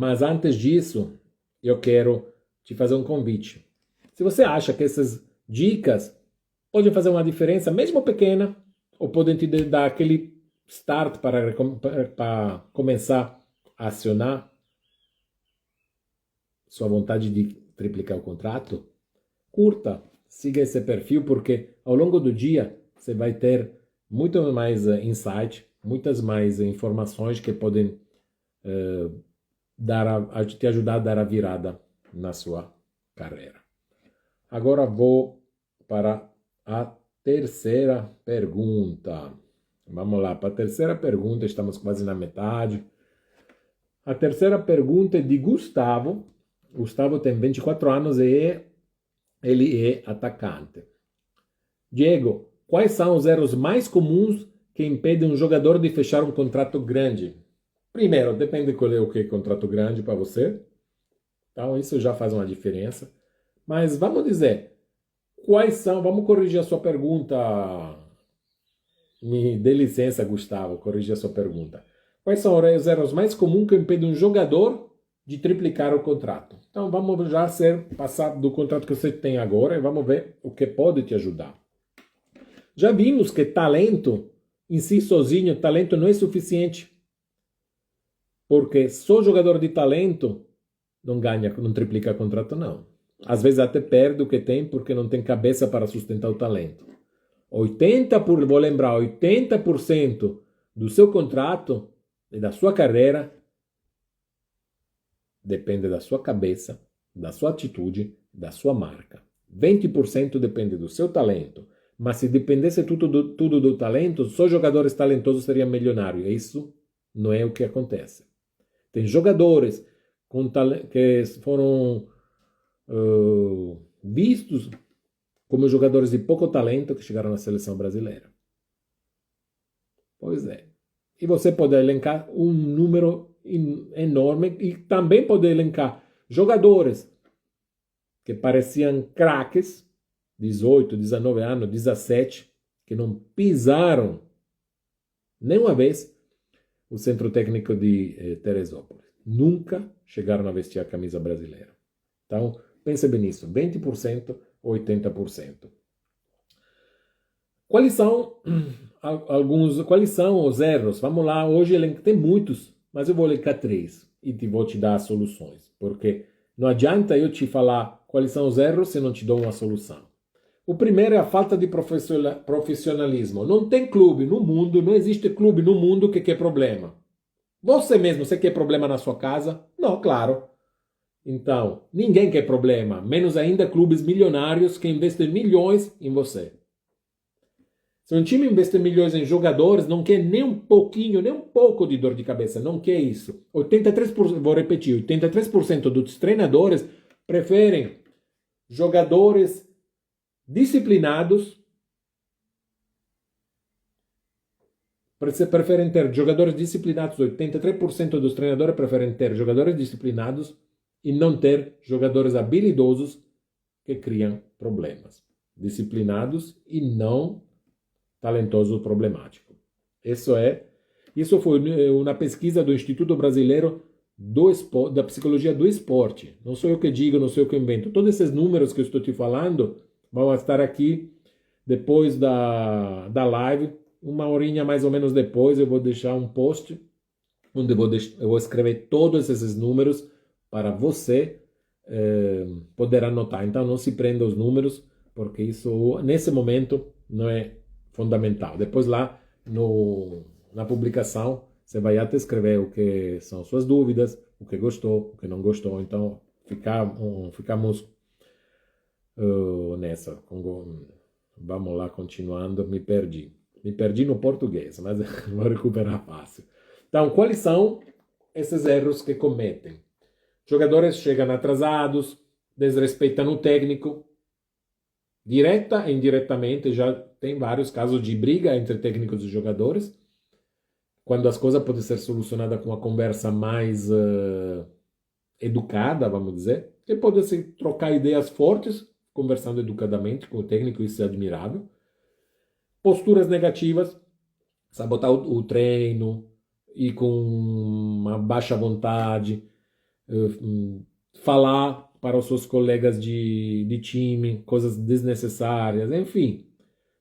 Mas antes disso, eu quero te fazer um convite. Se você acha que essas dicas podem fazer uma diferença, mesmo pequena, ou podem te dar aquele start para começar a acionar sua vontade de triplicar o contrato, curta, siga esse perfil, porque ao longo do dia você vai ter muito mais insight, muitas mais informações que podem te ajudar a dar a virada na sua carreira. Agora vou para a terceira pergunta. Vamos lá, para a terceira pergunta, estamos quase na metade. A terceira pergunta é de Gustavo. Gustavo tem 24 anos e ele é atacante. Diego, quais são os erros mais comuns que impedem um jogador de fechar um contrato grande? Primeiro, depende qual é o que é contrato grande para você. Então, isso já faz uma diferença. Mas vamos dizer, quais são... Vamos corrigir a sua pergunta. Me dê licença, Gustavo, corrigir a sua pergunta. Quais são os erros mais comuns que impedem um jogador de triplicar o contrato? Então, vamos já passar do contrato que você tem agora e vamos ver o que pode te ajudar. Já vimos que talento, em si sozinho, talento não é suficiente. Porque só jogador de talento não ganha, não triplica contrato, não. Às vezes até perde o que tem porque não tem cabeça para sustentar o talento. Vou lembrar, 80% do seu contrato e da sua carreira depende da sua cabeça, da sua atitude, da sua marca. 20% depende do seu talento. Mas se dependesse tudo do talento, só jogadores talentosos seriam milionários. Isso não é o que acontece. Tem jogadores que foram vistos como jogadores de pouco talento que chegaram na seleção brasileira. Pois é. E você pode elencar um número enorme e também pode elencar jogadores que pareciam craques, 18, 19 anos, 17, que não pisaram nenhuma vez o centro técnico de Teresópolis. Nunca chegaram a vestir a camisa brasileira. Então, pense bem nisso, 20%, 80%. Quais são quais são os erros? Vamos lá, hoje tem muitos, mas eu vou elencar 3 e vou te dar as soluções, porque não adianta eu te falar quais são os erros se não te dou uma solução. O primeiro é a falta de profissionalismo. Não tem clube no mundo, não existe clube no mundo que quer problema. Você mesmo, você quer problema na sua casa? Não, claro. Então, ninguém quer problema, menos ainda clubes milionários que investem milhões em você. Se um time investe milhões em jogadores, não quer nem um pouquinho, nem um pouco de dor de cabeça, não quer isso. 83%, vou repetir, 83% dos treinadores preferem jogadores disciplinados, preferem ter jogadores disciplinados, 83% dos treinadores preferem ter jogadores disciplinados e não ter jogadores habilidosos que criam problemas. Disciplinados e não talentoso problemático. Isso foi uma pesquisa do Instituto Brasileiro da Psicologia do Esporte. Não sou eu que digo, não sou eu que invento. Todos esses números que eu estou te falando vão estar aqui depois da live. Uma horinha mais ou menos depois eu vou deixar um post onde eu vou escrever todos esses números para você poder anotar. Então não se prenda aos números, porque isso nesse momento não é fundamental. Depois lá na publicação você vai até escrever o que são suas dúvidas, o que gostou, o que não gostou. Então ficamos nessa. Vamos lá, continuando. Me perdi. Me perdi no português, mas vou recuperar fácil. Então, quais são esses erros que cometem? Jogadores chegam atrasados, desrespeitam o técnico, direta e indiretamente. Já tem vários casos de briga entre técnicos e jogadores, quando as coisas podem ser solucionadas com uma conversa mais educada, vamos dizer, e pode se trocar ideias fortes, conversando educadamente com o técnico, isso é admirável. Posturas negativas, sabotar o treino, e com uma baixa vontade, falar para os seus colegas de time, coisas desnecessárias, enfim.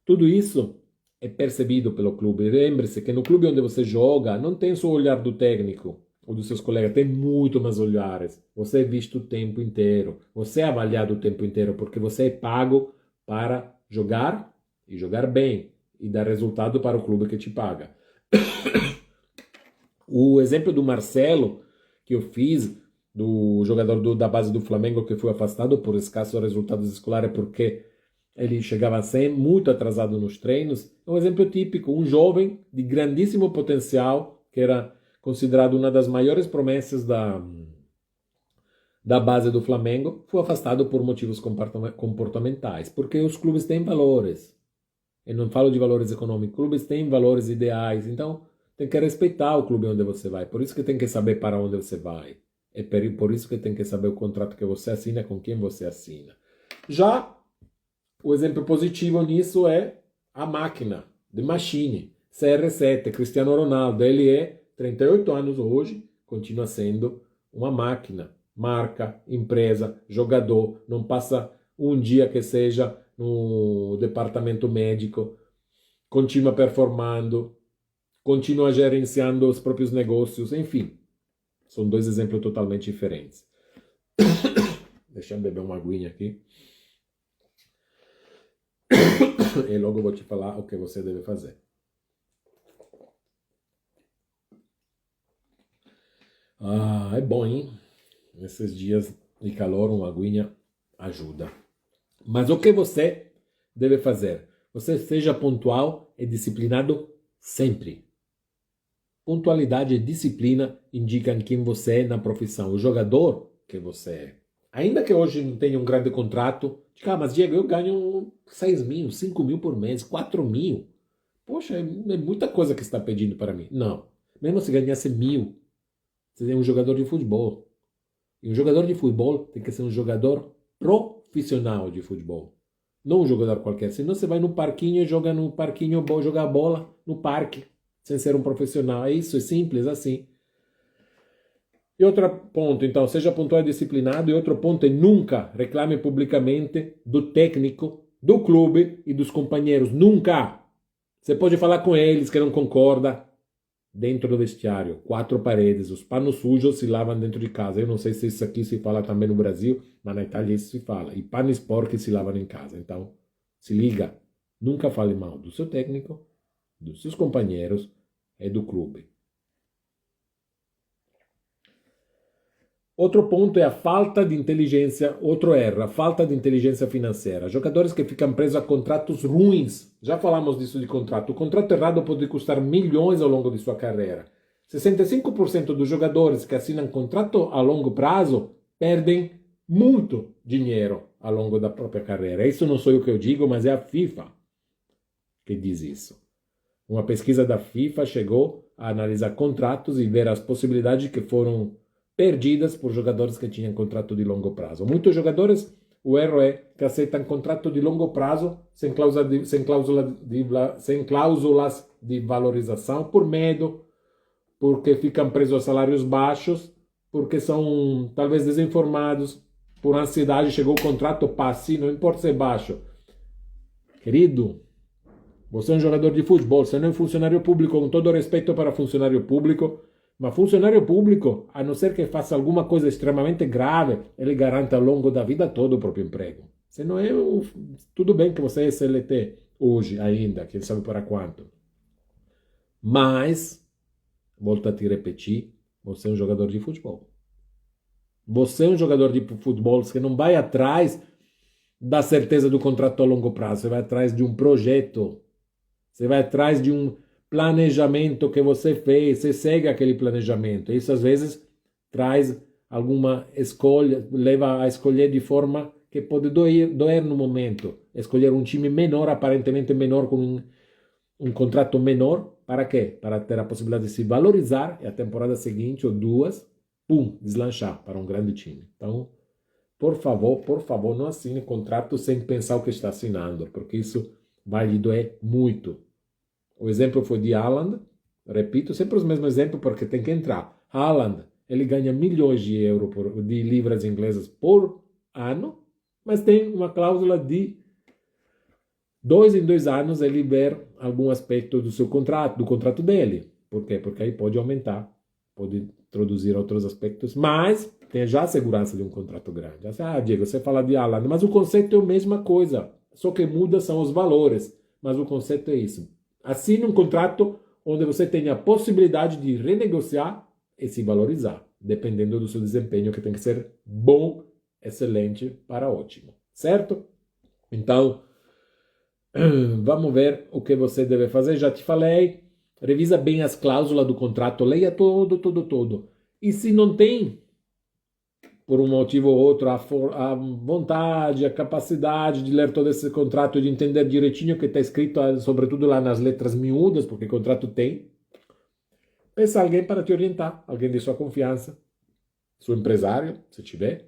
Tudo isso é percebido pelo clube. Lembre-se que no clube onde você joga, não tem só o olhar do técnico ou dos seus colegas, tem muito mais olhares. Você é visto o tempo inteiro, você é avaliado o tempo inteiro, porque você é pago para jogar e jogar bem e dar resultado para o clube que te paga. O exemplo do Marcelo, que eu fiz, do jogador da base do Flamengo que foi afastado por escassos resultados escolares porque ele chegava sempre muito atrasado nos treinos, é um exemplo típico, um jovem de grandíssimo potencial, que era considerado uma das maiores promessas da base do Flamengo, foi afastado por motivos comportamentais, porque os clubes têm valores. Eu não falo de valores econômicos, clubes têm valores ideais, então tem que respeitar o clube onde você vai. Por isso que tem que saber para onde você vai. É por isso que tem que saber o contrato que você assina, com quem você assina. Já o exemplo positivo nisso é a máquina, The Machine, CR7, Cristiano Ronaldo. Ele é 38 anos hoje, continua sendo uma máquina. Marca, empresa, jogador, não passa um dia que seja no departamento médico, continua performando, continua gerenciando os próprios negócios, enfim. São dois exemplos totalmente diferentes. Deixa eu beber uma aguinha aqui. E logo vou te falar o que você deve fazer. É bom, hein? Nesses dias de calor, uma aguinha ajuda. Mas o que você deve fazer? Você seja pontual e disciplinado sempre. Pontualidade e disciplina indicam quem você é na profissão, o jogador que você é. Ainda que hoje não tenha um grande contrato, mas Diego, eu ganho 6 mil, 5 mil por mês, 4 mil. Poxa, é muita coisa que você está pedindo para mim. Não. Mesmo se ganhasse 1.000, você é um jogador de futebol. E um jogador de futebol tem que ser um jogador profissional de futebol. Não um jogador qualquer. Senão você vai no parquinho e joga no parquinho, jogar bola no parque, sem ser um profissional. É isso, é simples assim. E outro ponto, então, seja pontual e disciplinado. E outro ponto é nunca reclame publicamente do técnico, do clube e dos companheiros. Nunca! Você pode falar com eles que não concorda dentro do vestiário. 4 paredes. Os panos sujos se lavam dentro de casa. Eu não sei se isso aqui se fala também no Brasil, mas na Itália isso se fala. E panos porcos se lavam em casa. Então, se liga. Nunca fale mal do seu técnico, dos seus companheiros e do clube. Outro ponto é a falta de inteligência, outro erro, a falta de inteligência financeira. Jogadores que ficam presos a contratos ruins. Já falamos disso de contrato. O contrato errado pode custar milhões ao longo de sua carreira. 65% dos jogadores que assinam contrato a longo prazo perdem muito dinheiro ao longo da própria carreira. Isso não sou eu que eu digo, mas é a FIFA que diz isso. Uma pesquisa da FIFA chegou a analisar contratos e ver as possibilidades que foram perdidas por jogadores que tinham contrato de longo prazo. Muitos jogadores, o erro é que aceitam contrato de longo prazo sem cláusulas de valorização por medo, porque ficam presos a salários baixos, porque são talvez desinformados, por ansiedade, chegou o contrato, passe, não importa se é baixo. Querido, você é um jogador de futebol, você não é um funcionário público, com todo respeito para funcionário público, mas funcionário público, a não ser que faça alguma coisa extremamente grave, ele garante ao longo da vida todo o próprio emprego. Se não é, tudo bem que você é CLT hoje ainda, quem sabe para quanto. Mas, volto a te repetir, você é um jogador de futebol. Você é um jogador de futebol que não vai atrás da certeza do contrato a longo prazo, você vai atrás de um projeto, você vai atrás de um planejamento que você fez, você segue aquele planejamento. Isso às vezes traz alguma escolha, leva a escolher de forma que pode doer no momento. Escolher um time menor, aparentemente menor, com um contrato menor, para quê? Para ter a possibilidade de se valorizar e a temporada seguinte ou duas, deslanchar para um grande time. Então, por favor, não assine contrato sem pensar o que está assinando, porque isso vai lhe doer muito. O exemplo foi de Haaland, repito, sempre os mesmos exemplos porque tem que entrar. Haaland ele ganha milhões de euros, de libras inglesas por ano, mas tem uma cláusula de 2 em 2 anos ele ver algum aspecto do seu contrato, do contrato dele. Por quê? Porque aí pode aumentar, pode introduzir outros aspectos, mas tem já a segurança de um contrato grande. Diego, você fala de Haaland, mas o conceito é a mesma coisa, só que muda são os valores, mas o conceito é isso. Assine um contrato onde você tenha a possibilidade de renegociar e se valorizar, dependendo do seu desempenho, que tem que ser bom, excelente para ótimo, certo? Então, vamos ver o que você deve fazer. Já te falei, revisa bem as cláusulas do contrato, leia todo. E se não tem, por um motivo ou outro, a vontade, a capacidade de ler todo esse contrato, de entender direitinho o que está escrito, sobretudo lá nas letras miúdas, porque contrato tem, peça alguém para te orientar, alguém de sua confiança, seu empresário, se tiver.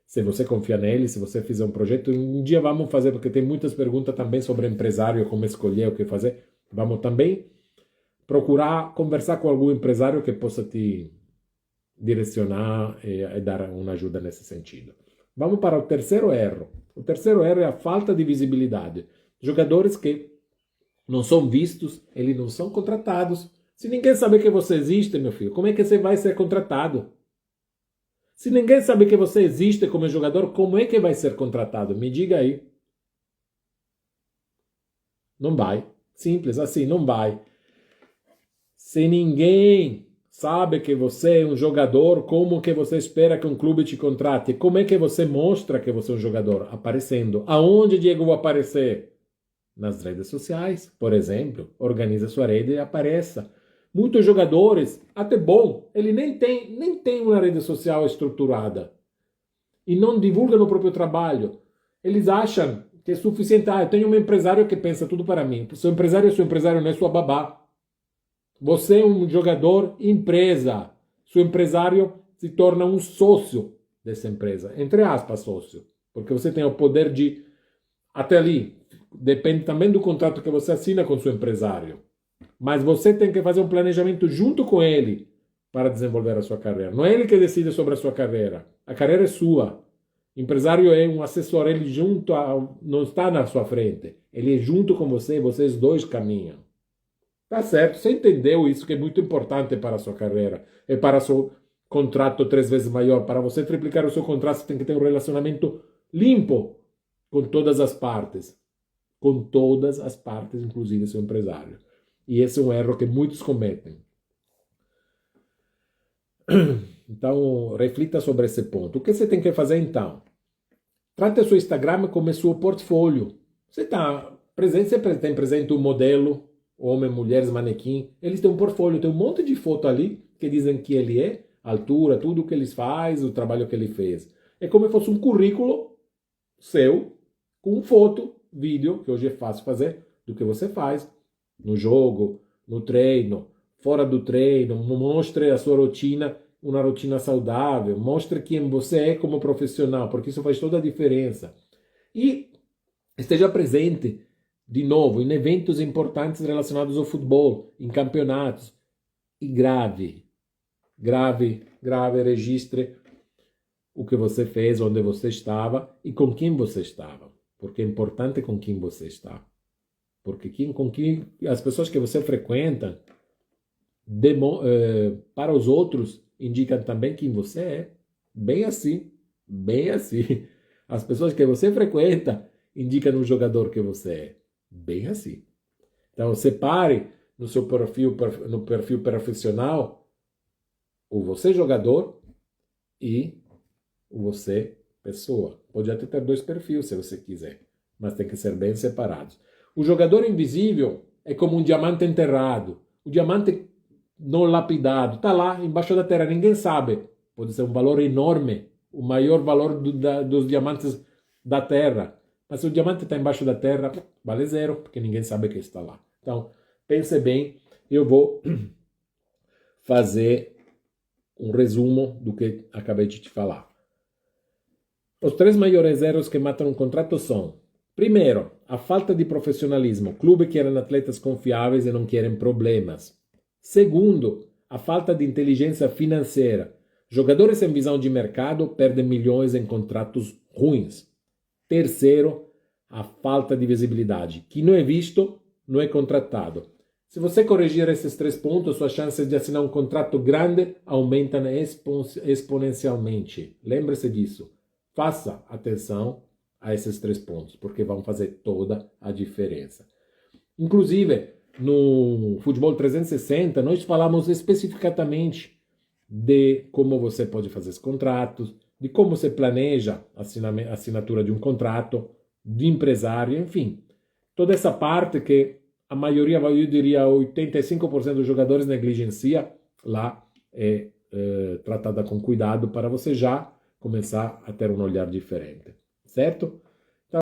Se você confia nele, se você fizer um projeto, um dia vamos fazer, porque tem muitas perguntas também sobre empresário, como escolher, o que fazer. Vamos também procurar conversar com algum empresário que possa te direcionar e dar uma ajuda nesse sentido. Vamos para o terceiro erro. O terceiro erro é a falta de visibilidade. Jogadores que não são vistos, eles não são contratados. Se ninguém sabe que você existe, meu filho, como é que você vai ser contratado? Se ninguém sabe que você existe como jogador, como é que vai ser contratado? Me diga aí. Não vai. Simples assim, não vai. Se ninguém sabe que você é um jogador, como que você espera que um clube te contrate? Como é que você mostra que você é um jogador? Aparecendo. Aonde, Diego, vou aparecer? Nas redes sociais, por exemplo. Organiza sua rede e apareça. Muitos jogadores, até bom, ele nem tem uma rede social estruturada. E não divulga no próprio trabalho. Eles acham que é suficiente. Eu tenho um empresário que pensa tudo para mim. Seu empresário não é sua babá. Você é um jogador empresa. Seu empresário se torna um sócio dessa empresa. Entre aspas, sócio. Porque você tem o poder de... Até ali. Depende também do contrato que você assina com seu empresário. Mas você tem que fazer um planejamento junto com ele para desenvolver a sua carreira. Não é ele que decide sobre a sua carreira. A carreira é sua. O empresário é um assessor, ele não está na sua frente. Ele é junto com você e vocês dois caminham. Tá certo, você entendeu isso que é muito importante para a sua carreira. E para o seu contrato 3 vezes maior. Para você triplicar o seu contrato, você tem que ter um relacionamento limpo com todas as partes. Com todas as partes, inclusive seu empresário. E esse é um erro que muitos cometem. Então, reflita sobre esse ponto. O que você tem que fazer então? Trate o seu Instagram como seu portfólio. Você tem presente um modelo, homem, mulheres, manequim. Eles têm um portfólio, tem um monte de foto ali que dizem que ele é, a altura, tudo o que eles fazem, o trabalho que ele fez. É como se fosse um currículo seu, com foto, vídeo, que hoje é fácil fazer, do que você faz. No jogo, no treino, fora do treino, mostre a sua rotina, uma rotina saudável, mostre quem você é como profissional, porque isso faz toda a diferença. E esteja presente, de novo, em eventos importantes relacionados ao futebol, em campeonatos, e grave, registre o que você fez, onde você estava e com quem você estava, porque é importante com quem você está. Porque as pessoas que você frequenta, para os outros, indicam também quem você é. Bem assim. As pessoas que você frequenta indicam o jogador que você é. Bem assim. Então, separe no seu perfil profissional o você jogador e o você pessoa. Pode até ter 2 perfis se você quiser, mas tem que ser bem separados. O jogador invisível é como um diamante enterrado. O diamante não lapidado. Está lá, embaixo da terra. Ninguém sabe. Pode ser um valor enorme. O maior valor dos diamantes da terra. Mas se o diamante está embaixo da terra, vale 0, porque ninguém sabe que está lá. Então, pense bem. Eu vou fazer um resumo do que acabei de te falar. Os 3 maiores erros que matam um contrato são: primeiro, a falta de profissionalismo. Clubes querem atletas confiáveis e não querem problemas. Segundo, a falta de inteligência financeira. Jogadores sem visão de mercado perdem milhões em contratos ruins. Terceiro, a falta de visibilidade. Quem não é visto, não é contratado. Se você corrigir esses 3 pontos, suas chances de assinar um contrato grande aumentam exponencialmente. Lembre-se disso. Faça atenção a esses 3 pontos, porque vão fazer toda a diferença. Inclusive, no Futebol 360, nós falamos especificamente de como você pode fazer os contratos, de como você planeja a assinatura de um contrato, de empresário, enfim. Toda essa parte que a maioria, eu diria 85% dos jogadores negligencia, lá é tratada com cuidado para você já começar a ter um olhar diferente, certo?